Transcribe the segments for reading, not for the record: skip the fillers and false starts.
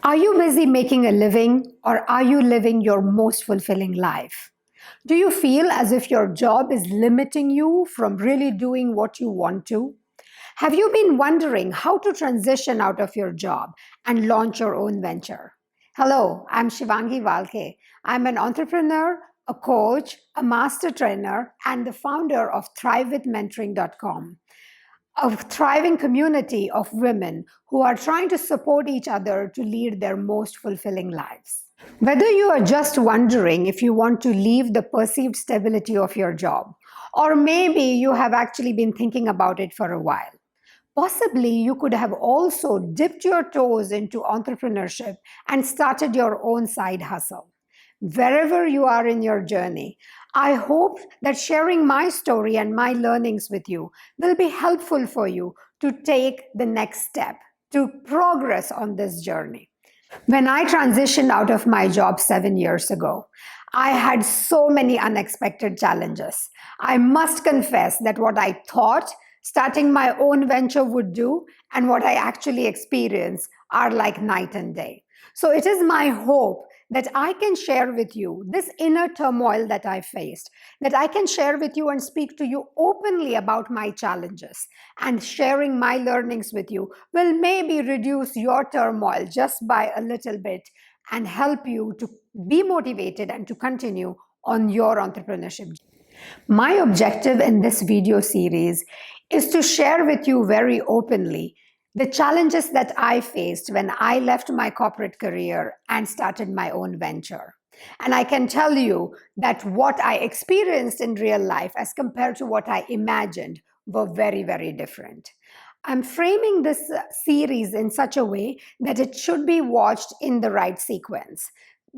Are you busy making a living or are you living your most fulfilling life? Do you feel as if your job is limiting you from really doing what you want to? Have you been wondering how to transition out of your job and launch your own venture? Hello, I'm Shivangi Valke. I'm an entrepreneur, a coach, a master trainer, and the founder of ThriveWithMentoring.com, a thriving community of women who are trying to support each other to lead their most fulfilling lives. Whether you are just wondering if you want to leave the perceived stability of your job, or maybe you have actually been thinking about it for a while, possibly you could have also dipped your toes into entrepreneurship and started your own side hustle. Wherever you are in your journey, I hope that sharing my story and my learnings with you will be helpful for you to take the next step to progress on this journey. When I transitioned out of my job 7 years ago, I had so many unexpected challenges. I must confess that what I thought starting my own venture would do and what I actually experience are like night and day. So it is my hope that I can share with you this inner turmoil that I faced, that I can share with you and speak to you openly about my challenges, and sharing my learnings with you will maybe reduce your turmoil just by a little bit and help you to be motivated and to continue on your entrepreneurship. My objective in this video series is to share with you very openly the challenges that I faced when I left my corporate career and started my own venture. And I can tell you that what I experienced in real life as compared to what I imagined were very, very different. I'm framing this series in such a way that it should be watched in the right sequence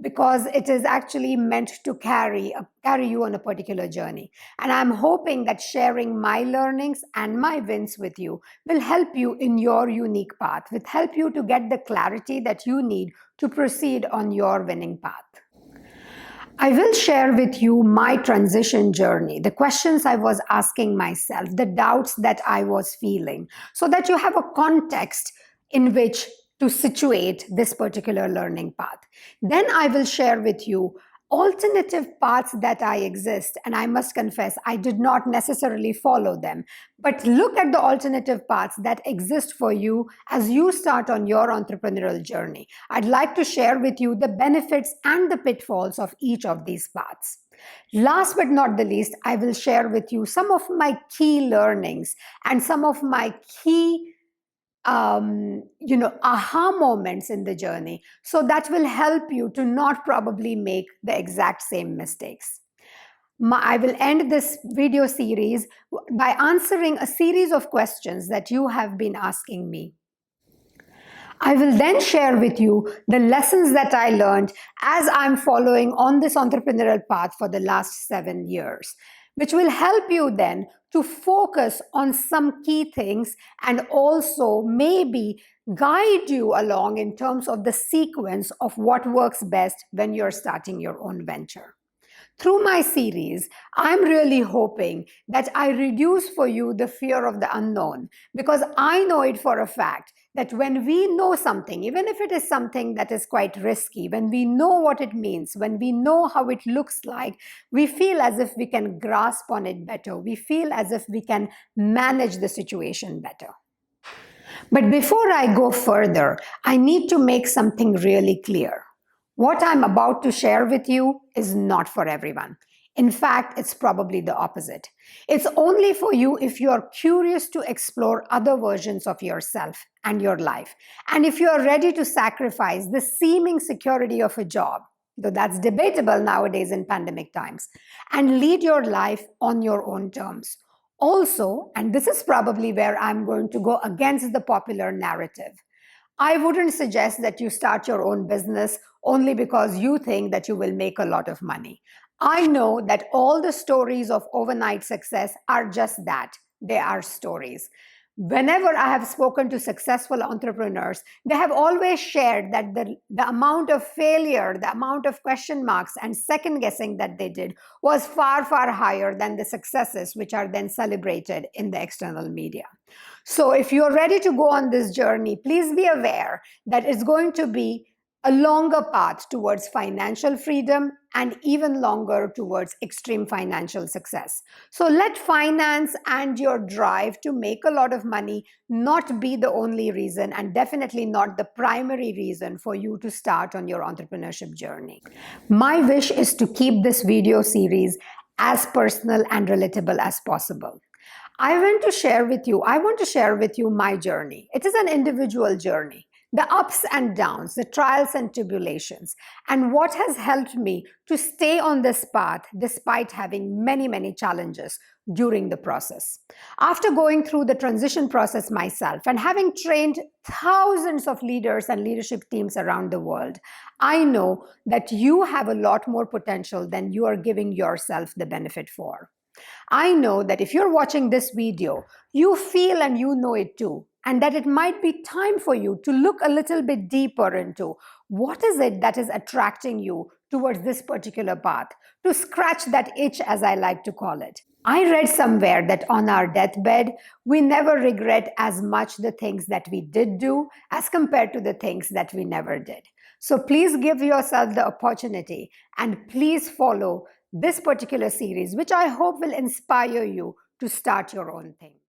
because it is actually meant to carry you on a particular journey. And I'm hoping that sharing my learnings and my wins with you will help you in your unique path, will help you to get the clarity that you need to proceed on your winning path. I will share with you my transition journey, the questions I was asking myself, the doubts that I was feeling, so that you have a context in which to situate this particular learning path. Then I will share with you alternative paths that I exist, and I must confess, I did not necessarily follow them. But look at the alternative paths that exist for you as you start on your entrepreneurial journey. I'd like to share with you the benefits and the pitfalls of each of these paths. Last but not the least, I will share with you some of my key learnings and some of my key aha moments in the journey. So that will help you to not probably make the exact same mistakes. I will end this video series by answering a series of questions that you have been asking me. I will then share with you the lessons that I learned as I'm following on this entrepreneurial path for the last 7 years, which will help you then to focus on some key things and also maybe guide you along in terms of the sequence of what works best when you're starting your own venture. Through my series, I'm really hoping that I reduce for you the fear of the unknown, because I know it for a fact that when we know something, even if it is something that is quite risky, when we know what it means, when we know how it looks like, we feel as if we can grasp on it better. We feel as if we can manage the situation better. But before I go further, I need to make something really clear. What I'm about to share with you is not for everyone. In fact, it's probably the opposite. It's only for you if you're curious to explore other versions of yourself and your life, and if you're ready to sacrifice the seeming security of a job, though that's debatable nowadays in pandemic times, and lead your life on your own terms. Also, and this is probably where I'm going to go against the popular narrative, I wouldn't suggest that you start your own business only because you think that you will make a lot of money. I know that all the stories of overnight success are just that. They are stories. Whenever I have spoken to successful entrepreneurs, they have always shared that the amount of failure, the amount of question marks and second guessing that they did was far, far higher than the successes which are then celebrated in the external media. So if you're ready to go on this journey, please be aware that it's going to be a longer path towards financial freedom, and even longer towards extreme financial success. So let finance and your drive to make a lot of money not be the only reason, and definitely not the primary reason for you to start on your entrepreneurship journey. My wish is to keep this video series as personal and relatable as possible. I want to share with you my journey. It is an individual journey, the ups and downs, the trials and tribulations, and what has helped me to stay on this path despite having many, many challenges during the process. After going through the transition process myself and having trained thousands of leaders and leadership teams around the world, I know that you have a lot more potential than you are giving yourself the benefit for. I know that if you're watching this video, you feel and you know it too, and that it might be time for you to look a little bit deeper into what is it that is attracting you towards this particular path, to scratch that itch, as I like to call it. I read somewhere that on our deathbed, we never regret as much the things that we did do as compared to the things that we never did. So please give yourself the opportunity and please follow this particular series, which I hope will inspire you to start your own thing.